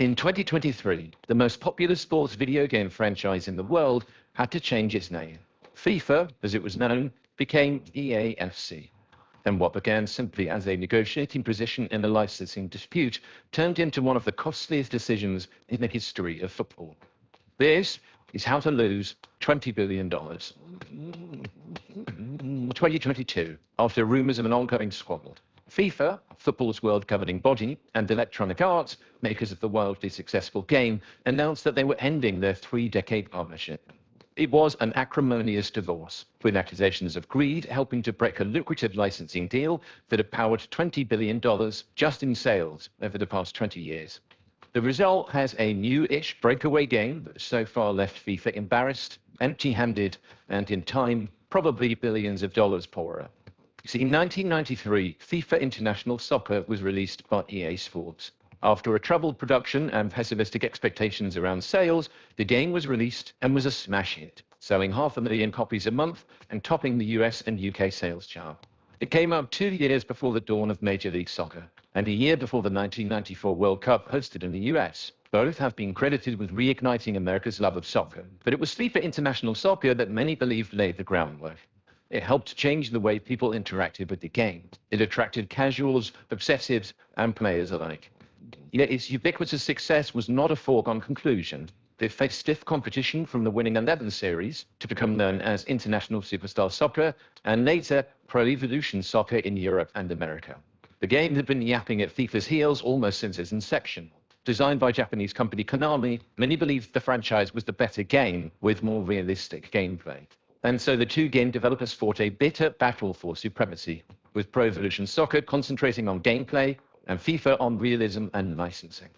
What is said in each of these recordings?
In 2023, the most popular sports video game franchise in the world had to change its name. FIFA, as it was known, became EAFC. And what began simply as a negotiating position in a licensing dispute turned into one of the costliest decisions in the history of football. This is how to lose $20 billion. 2022, after rumors of an ongoing squabble, FIFA, football's world governing body, and Electronic Arts, makers of the wildly successful game, announced that they were ending their 3-decade partnership. It was an acrimonious divorce, with accusations of greed helping to break a lucrative licensing deal that had powered $20 billion just in sales over the past 20 years. The result has a new-ish breakaway game that so far left FIFA embarrassed, empty-handed, and in time, probably billions of dollars poorer. See, in 1993, FIFA International Soccer was released by EA Sports. After a troubled production and pessimistic expectations around sales, the game was released and was a smash hit, selling 500,000 copies a month and topping the US and UK sales chart. It came out 2 years before the dawn of Major League Soccer, and a year before the 1994 World Cup hosted in the US. Both have been credited with reigniting America's love of soccer, but it was FIFA International Soccer that many believed laid the groundwork. It helped change the way people interacted with the game. It attracted casuals, obsessives, and players alike. Yet its ubiquitous success was not a foregone conclusion. They faced stiff competition from the Winning 11 series to become known as International Superstar Soccer, and later Pro Evolution Soccer in Europe and America. The game had been yapping at FIFA's heels almost since its inception. Designed by Japanese company Konami, many believed the franchise was the better game with more realistic gameplay. And so the two game developers fought a bitter battle for supremacy, with Pro Evolution Soccer concentrating on gameplay and FIFA on realism and licensing.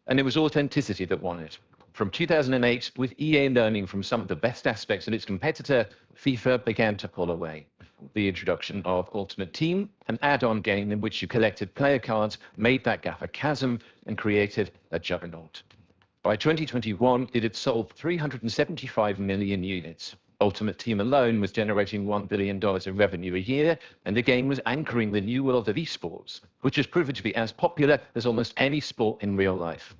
And it was authenticity that won it. From 2008, with EA learning from some of the best aspects of its competitor, FIFA began to pull away. The introduction of Ultimate Team, an add-on game in which you collected player cards, made that gap a chasm and created a juggernaut. By 2021, it had sold 375 million units. Ultimate Team alone was generating $1 billion in revenue a year, and the game was anchoring the new world of esports, which has proven to be as popular as almost any sport in real life.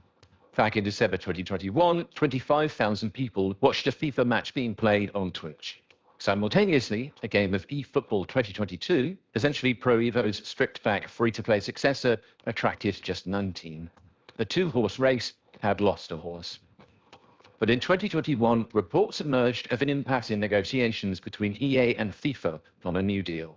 Back in December 2021, 25,000 people watched a FIFA match being played on Twitch. Simultaneously, a game of eFootball 2022, essentially Pro Evo's stripped-back free-to-play successor, attracted just 19. The two-horse race had lost a horse. But in 2021, reports emerged of an impasse in negotiations between EA and FIFA on a new deal.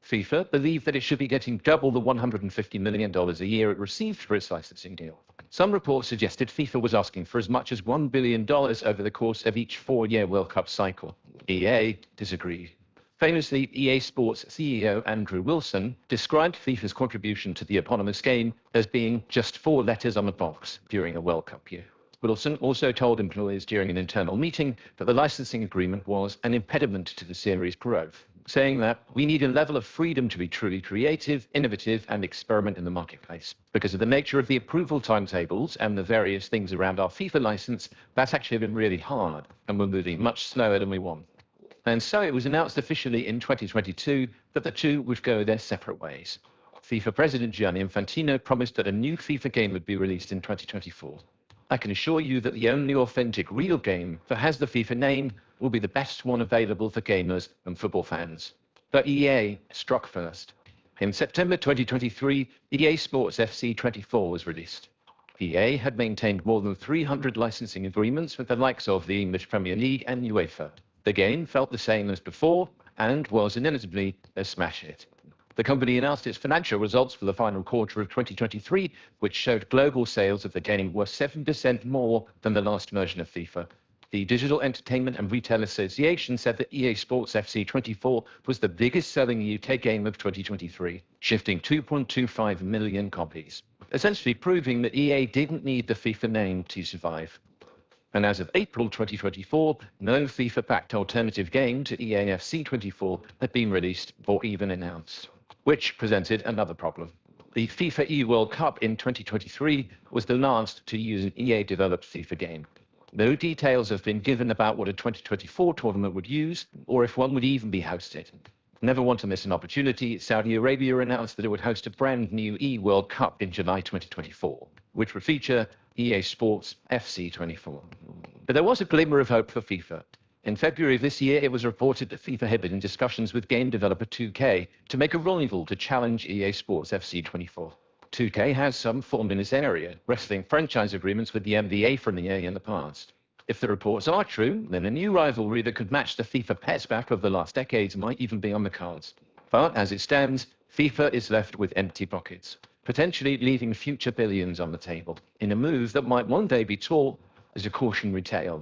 FIFA believed that it should be getting double the $150 million a year it received for its licensing deal. Some reports suggested FIFA was asking for as much as $1 billion over the course of each 4-year World Cup cycle. EA disagreed. Famously, EA Sports CEO Andrew Wilson described FIFA's contribution to the eponymous game as being just 4 letters on a box during a World Cup year. Wilson also told employees during an internal meeting that the licensing agreement was an impediment to the series' growth, saying that we need a level of freedom to be truly creative, innovative, and experiment in the marketplace. Because of the nature of the approval timetables and the various things around our FIFA license, that's actually been really hard, and we're moving much slower than we want. And so it was announced officially in 2022 that the two would go their separate ways. FIFA President Gianni Infantino promised that a new FIFA game would be released in 2024. I can assure you that the only authentic real game that has the FIFA name will be the best one available for gamers and football fans. But EA struck first. In September 2023, EA Sports FC 24 was released. EA had maintained more than 300 licensing agreements with the likes of the English Premier League and UEFA. The game felt the same as before and was inevitably a smash hit. The company announced its financial results for the final quarter of 2023, which showed global sales of the game were 7% more than the last version of FIFA. The Digital Entertainment and Retail Association said that EA Sports FC 24 was the biggest selling UK game of 2023, shifting 2.25 million copies, essentially proving that EA didn't need the FIFA name to survive. And as of April 2024, no FIFA-backed alternative game to EAFC 24 had been released or even announced, which presented another problem. The FIFA E-World Cup in 2023 was the last to use an EA-developed FIFA game. No details have been given about what a 2024 tournament would use, or if one would even be hosted. Never want to miss an opportunity, Saudi Arabia announced that it would host a brand new E-World Cup in July 2024, which would feature EA Sports FC24. But there was a glimmer of hope for FIFA. In February of this year, it was reported that FIFA had been in discussions with game developer 2K to make a rival to challenge EA Sports FC24. 2K has some form in this area, wrestling franchise agreements with the NBA from EA in the past. If the reports are true, then a new rivalry that could match the FIFA pets back of the last decades might even be on the cards. But as it stands, FIFA is left with empty pockets, potentially leaving future billions on the table, in a move that might one day be taught as a cautionary tale.